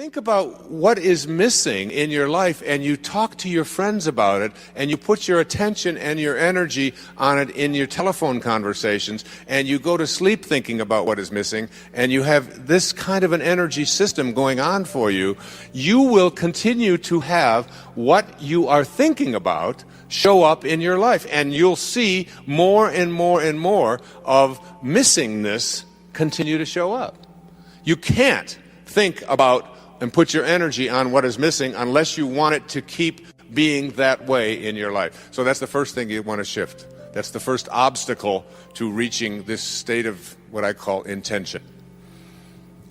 think about what is missing in your life and you talk to your friends about it and you put your attention and your energy on it in your telephone conversations and you go to sleep thinking about what is missing and you have this kind of an energy system going on for you, you will continue to have what you are thinking about show up in your life, and you'll see more and more and more of missingness continue to show up. You can't think about and put your energy on what is missing unless you want it to keep being that way in your life. So that's the first thing you want to shift. That's the first obstacle to reaching this state of what I call intention.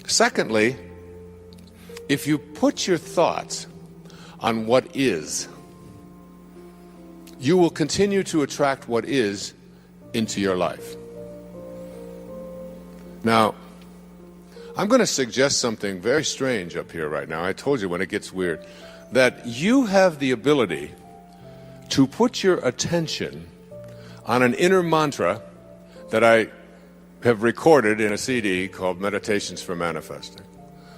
Secondly, if you put your thoughts on what is, you will continue to attract what is into your life. Now, I'm going to suggest something very strange up here right now. I told you when it gets weird, that you have the ability to put your attention on an inner mantra that I have recorded in a CD called Meditations for Manifesting,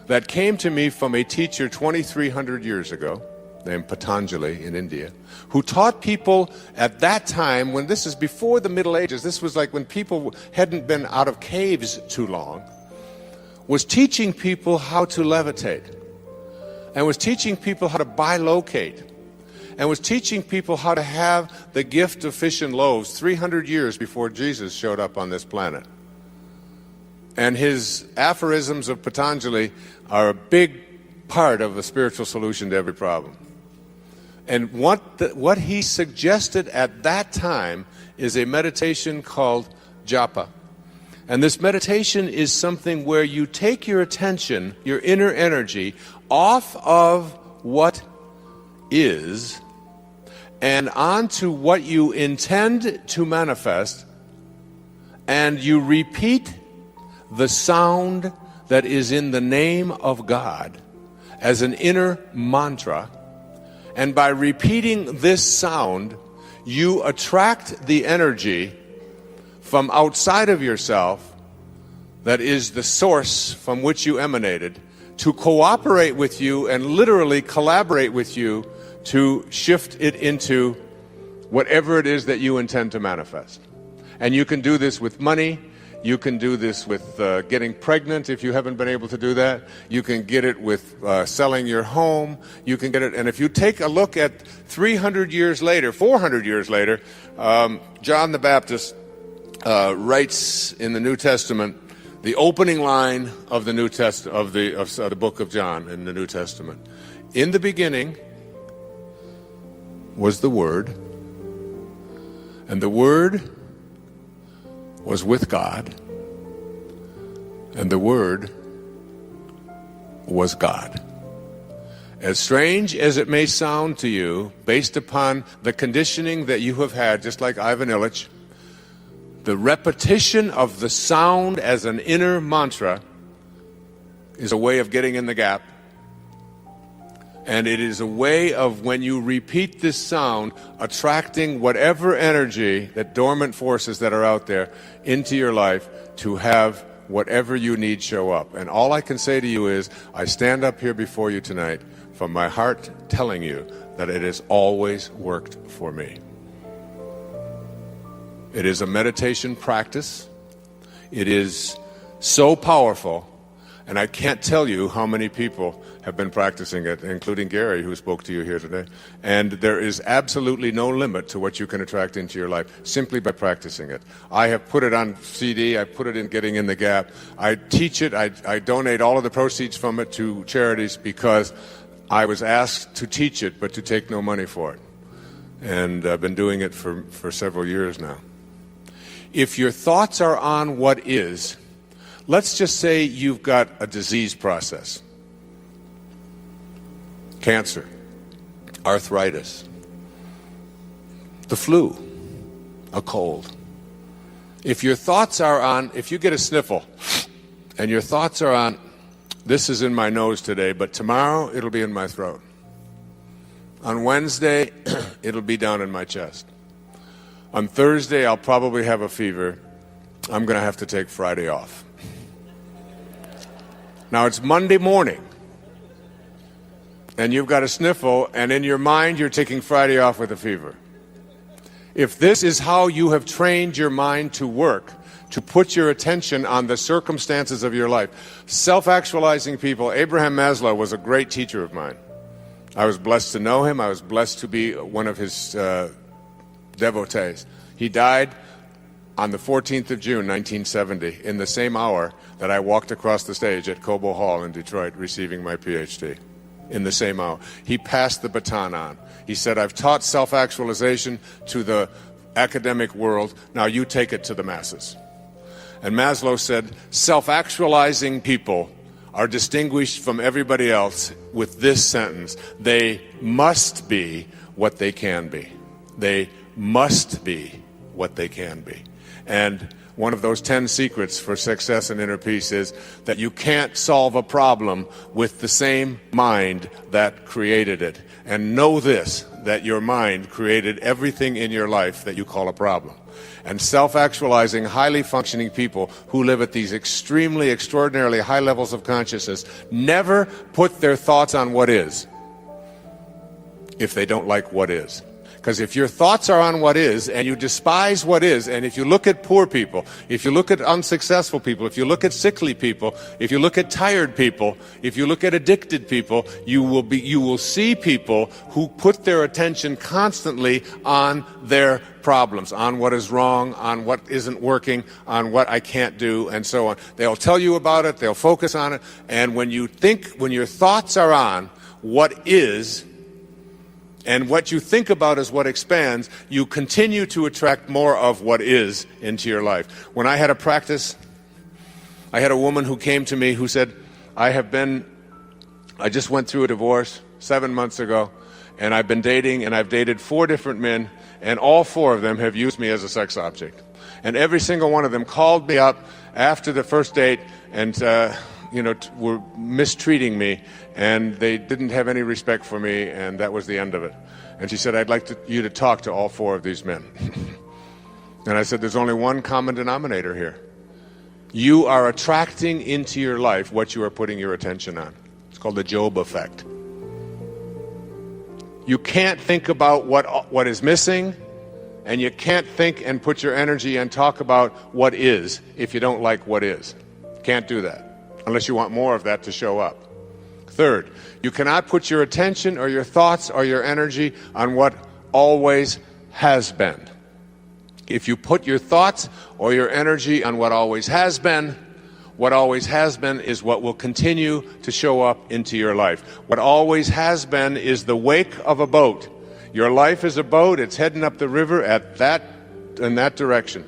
that came to me from a teacher 2,300 years ago, named Patanjali in India, who taught people at that time, when this is before the Middle Ages, this was like when people hadn't been out of caves too long, was teaching people how to levitate, and was teaching people how to bilocate, and was teaching people how to have the gift of fish and loaves 300 years before Jesus showed up on this planet. And his aphorisms of Patanjali are a big part of the spiritual solution to every problem. And what he suggested at that time is a meditation called japa. And this meditation is something where you take your attention, your inner energy, off of what is and onto what you intend to manifest, and you repeat the sound that is in the name of God as an inner mantra. And by repeating this sound, you attract the energy from outside of yourself, that is the source from which you emanated, to cooperate with you and literally collaborate with you to shift it into whatever it is that you intend to manifest. And you can do this with money. You can do this with getting pregnant if you haven't been able to do that. You can get it with selling your home. You can get it, and if you take a look at 300 years later, 400 years later, John the Baptist writes in the New Testament, the opening line of the of the book of John in the New Testament. In the beginning was the Word, and the Word was with God, and the Word was God. As strange as it may sound to you, based upon the conditioning that you have had, just like Ivan Illich, the repetition of the sound as an inner mantra is a way of getting in the gap. And it is a way of, when you repeat this sound, attracting whatever energy, that dormant forces that are out there, into your life to have whatever you need show up. And all I can say to you is, I stand up here before you tonight from my heart telling you that it has always worked for me. It is a meditation practice. It is so powerful. And I can't tell you how many people have been practicing it, including Gary, who spoke to you here today. And there is absolutely no limit to what you can attract into your life simply by practicing it. I have put it on CD. I put it in Getting in the Gap. I teach it. I donate all of the proceeds from it to charities because I was asked to teach it, but to take no money for it. And I've been doing it for several years now. If your thoughts are on what is, let's just say you've got a disease process. Cancer, arthritis, the flu, a cold. If your thoughts are on, if you get a sniffle, and your thoughts are on, this is in my nose today, but tomorrow it'll be in my throat. On Wednesday, it'll be down in my chest. On Thursday, I'll probably have a fever. I'm going to have to take Friday off. Now, it's Monday morning, and you've got a sniffle, and in your mind you're taking Friday off with a fever. If this is how you have trained your mind to work, to put your attention on the circumstances of your life, self-actualizing people, Abraham Maslow was a great teacher of mine. I was blessed to know him. I was blessed to be one of his devotees. He died on the 14th of June, 1970, in the same hour that I walked across the stage at Cobo Hall in Detroit receiving my PhD. In the same hour. He passed the baton on. He said, I've taught self-actualization to the academic world. Now you take it to the masses. And Maslow said, self-actualizing people are distinguished from everybody else with this sentence: they must be what they can be. They must be what they can be. And one of those 10 secrets for success and inner peace is that you can't solve a problem with the same mind that created it. And know this, that your mind created everything in your life that you call a problem. And self-actualizing, highly functioning people who live at these extremely, extraordinarily high levels of consciousness never put their thoughts on what is if they don't like what is. Because if your thoughts are on what is, and you despise what is, and if you look at poor people, if you look at unsuccessful people, if you look at sickly people, if you look at tired people, if you look at addicted people, you will see people who put their attention constantly on their problems, on what is wrong, on what isn't working, on what I can't do, and so on. They'll tell you about it, they'll focus on it, and when your thoughts are on what is, and what you think about is what expands, you continue to attract more of what is into your life. When I had a practice, I had a woman who came to me who said, I just went through a divorce 7 months ago, and I've been dating, and I've dated 4 different men, and all 4 of them have used me as a sex object. And every single one of them called me up after the first date and were mistreating me, and they didn't have any respect for me, and that was the end of it. And she said, I'd like you to talk to all 4 of these men. And I said, there's only one common denominator here. You are attracting into your life what you are putting your attention on. It's called the Job effect. You can't think about what is missing, and you can't think and put your energy and talk about what is if you don't like what is. Can't do that unless you want more of that to show up. Third, you cannot put your attention or your thoughts or your energy on what always has been. If you put your thoughts or your energy on what always has been is what will continue to show up into your life. What always has been is the wake of a boat. Your life is a boat. It's heading up the river in that direction.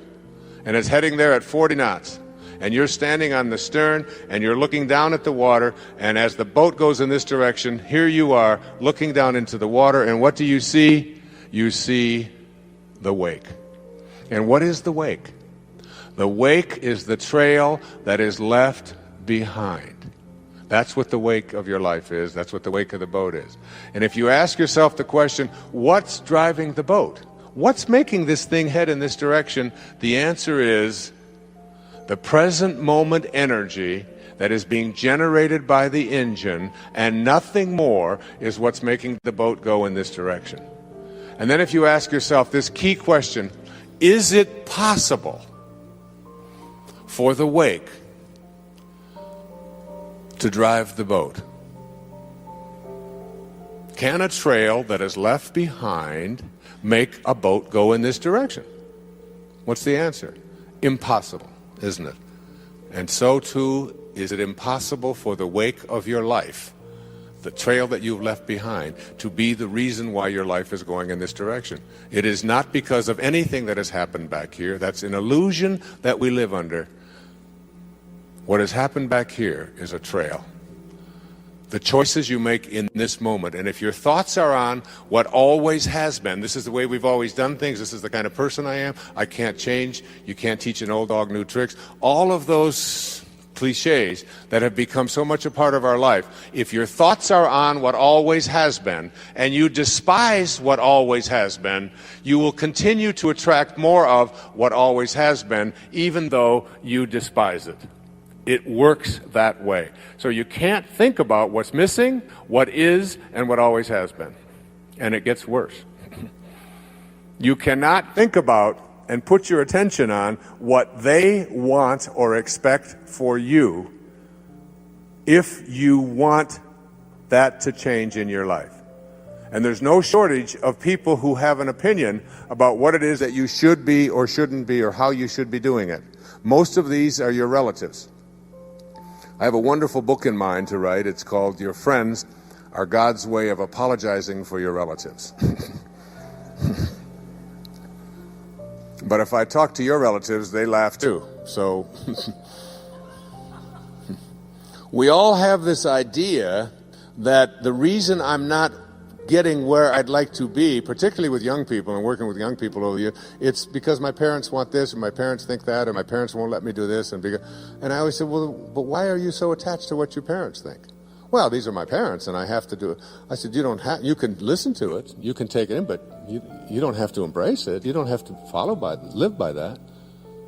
And it's heading there at 40 knots. And you're standing on the stern, and you're looking down at the water, and as the boat goes in this direction, here you are looking down into the water, and what do you see? You see the wake. And what is the wake? The wake is the trail that is left behind. That's what the wake of your life is. That's what the wake of the boat is. And if you ask yourself the question, what's driving the boat? What's making this thing head in this direction? The answer is the present moment energy that is being generated by the engine, and nothing more is what's making the boat go in this direction. And then if you ask yourself this key question, is it possible for the wake to drive the boat? Can a trail that is left behind make a boat go in this direction? What's the answer? Impossible, isn't it? And so too is it impossible for the wake of your life, the trail that you've left behind, to be the reason why your life is going in this direction. It is not because of anything that has happened back here. That's an illusion that we live under. What has happened back here is a trail. The choices you make in this moment, and if your thoughts are on what always has been, this is the way we've always done things, this is the kind of person I am, I can't change, you can't teach an old dog new tricks, all of those cliches that have become so much a part of our life, if your thoughts are on what always has been, and you despise what always has been, you will continue to attract more of what always has been, even though you despise it. It works that way. So you can't think about what's missing, what is, and what always has been. And it gets worse. You cannot think about and put your attention on what they want or expect for you if you want that to change in your life. And there's no shortage of people who have an opinion about what it is that you should be or shouldn't be or how you should be doing it. Most of these are your relatives. I have a wonderful book in mind to write. It's called Your Friends Are God's Way of Apologizing for Your Relatives. But if I talk to your relatives, they laugh too. So we all have this idea that the reason I'm not getting where I'd like to be, particularly with young people and working with young people over the years, it's because my parents want this, or my parents think that, or my parents won't let me do this. And I always said, well, but why are you so attached to what your parents think? Well, these are my parents, and I have to do it. I said, you can listen to it, you can take it in, but you don't have to embrace it. You don't have to live by that.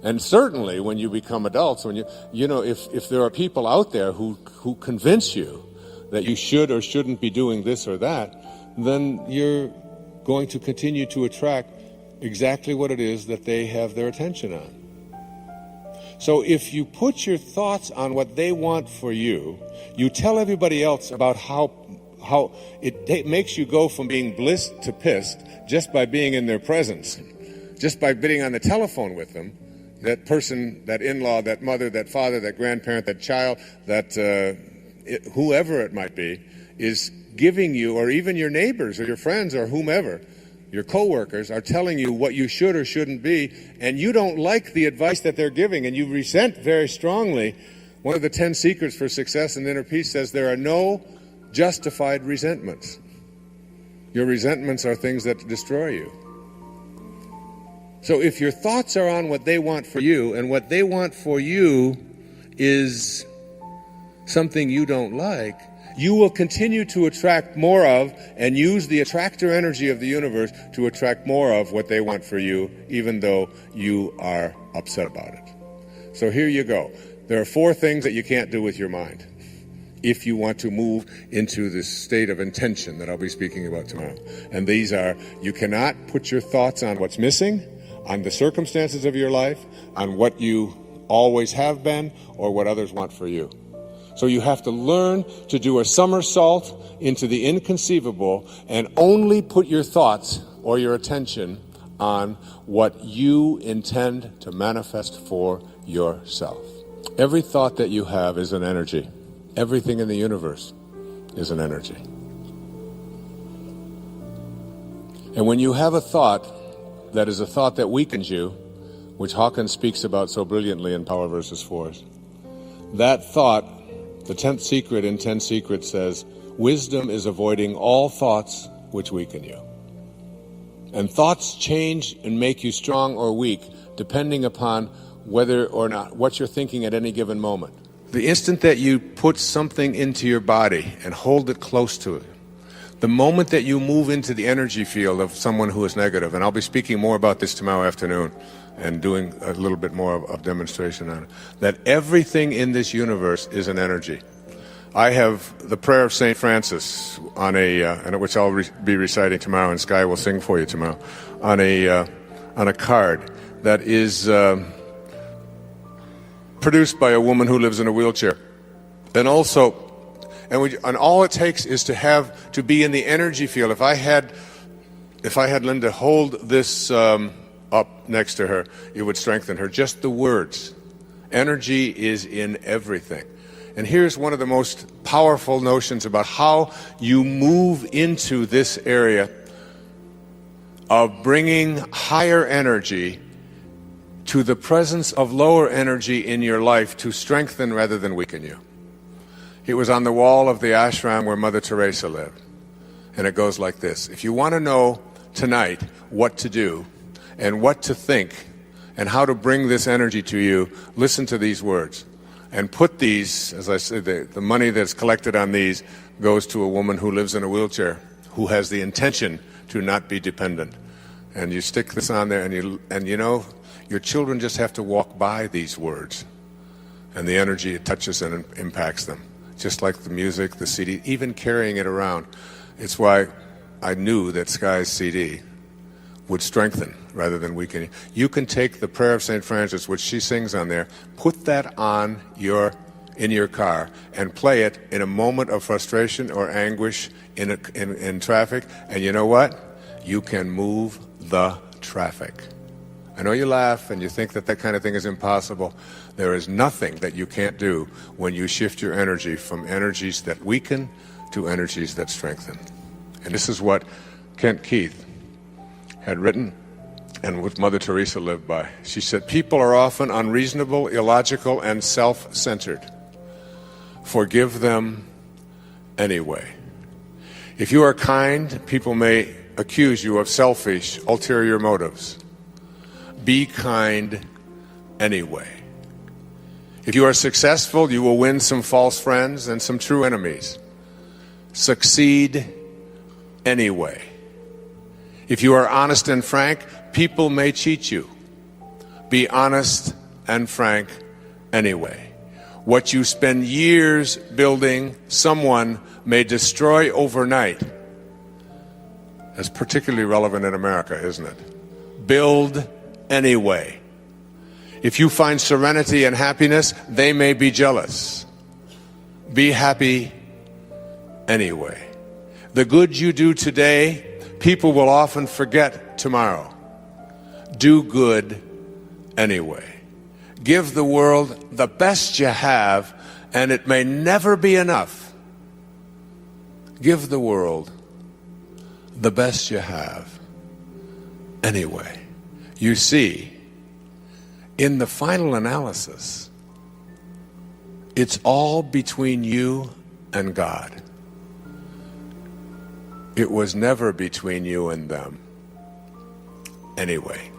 And certainly when you become adults, when if there are people out there who convince you that you should or shouldn't be doing this or that, then you're going to continue to attract exactly what it is that they have their attention on. So if you put your thoughts on what they want for you, you tell everybody else about how it makes you go from being blissed to pissed just by being in their presence, just by being on the telephone with them. That person, that in-law, that mother, that father, that grandparent, that child, that whoever it might be, is giving you, or even your neighbors or your friends or whomever, your coworkers, are telling you what you should or shouldn't be, and you don't like the advice that they're giving, and you resent very strongly. One of the 10 secrets for success and inner peace says there are no justified resentments. Your resentments are things that destroy you. So if your thoughts are on what they want for you, and what they want for you is something you don't like, you will continue to attract more of and use the attractor energy of the universe to attract more of what they want for you, even though you are upset about it. So here you go. There are 4 things that you can't do with your mind if you want to move into this state of intention that I'll be speaking about tomorrow. And these are: you cannot put your thoughts on what's missing, on the circumstances of your life, on what you always have been, or what others want for you. So you have to learn to do a somersault into the inconceivable and only put your thoughts or your attention on what you intend to manifest for yourself. Every thought that you have is an energy. Everything in the universe is an energy. And when you have a thought that is a thought that weakens you, which Hawkins speaks about so brilliantly in Power versus Force, that thought, the 10th secret in 10 Secrets says, wisdom is avoiding all thoughts which weaken you. And thoughts change and make you strong or weak depending upon whether or not what you're thinking at any given moment. The instant that you put something into your body and hold it close to it, the moment that you move into the energy field of someone who is negative, and I'll be speaking more about this tomorrow afternoon and doing a little bit more of demonstration on it, that everything in this universe is an energy. I have the prayer of St. Francis on which I'll be reciting tomorrow, and Sky will sing for you tomorrow, on a card that is produced by a woman who lives in a wheelchair. And also, and all it takes is to be in the energy field. If I had Linda hold this up next to her, it would strengthen her. Just the words. Energy is in everything. And here's one of the most powerful notions about how you move into this area of bringing higher energy to the presence of lower energy in your life to strengthen rather than weaken you. It was on the wall of the ashram where Mother Teresa lived. And it goes like this: if you want to know tonight what to do and what to think and how to bring this energy to you, listen to these words. And put these, as I said, the money that's collected on these goes to a woman who lives in a wheelchair, who has the intention to not be dependent. And you stick this on there, and you know, your children just have to walk by these words. and the energy it touches and impacts them. Just like the music, the CD, even carrying it around. It's why I knew that Sky's CD would strengthen rather than weaken. You can take the Prayer of St. Francis, which she sings on there, put that on in your car and play it in a moment of frustration or anguish in traffic, and you know what? You can move the traffic. I know you laugh and you think that kind of thing is impossible. There is nothing that you can't do when you shift your energy from energies that weaken to energies that strengthen. And this is what Kent Keith had written and what Mother Teresa lived by. She said, people are often unreasonable, illogical, and self-centered. Forgive them anyway. If you are kind, people may accuse you of selfish, ulterior motives. Be kind anyway. If you are successful, you will win some false friends and some true enemies. Succeed anyway. If you are honest and frank, people may cheat you. Be honest and frank anyway. What you spend years building, someone may destroy overnight. That's particularly relevant in America, isn't it? Build anyway. If you find serenity and happiness, they may be jealous. Be happy anyway. The good you do today, people will often forget tomorrow. Do good anyway. Give the world the best you have, and it may never be enough. Give the world the best you have anyway. You see, in the final analysis, it's all between you and God. It was never between you and them anyway.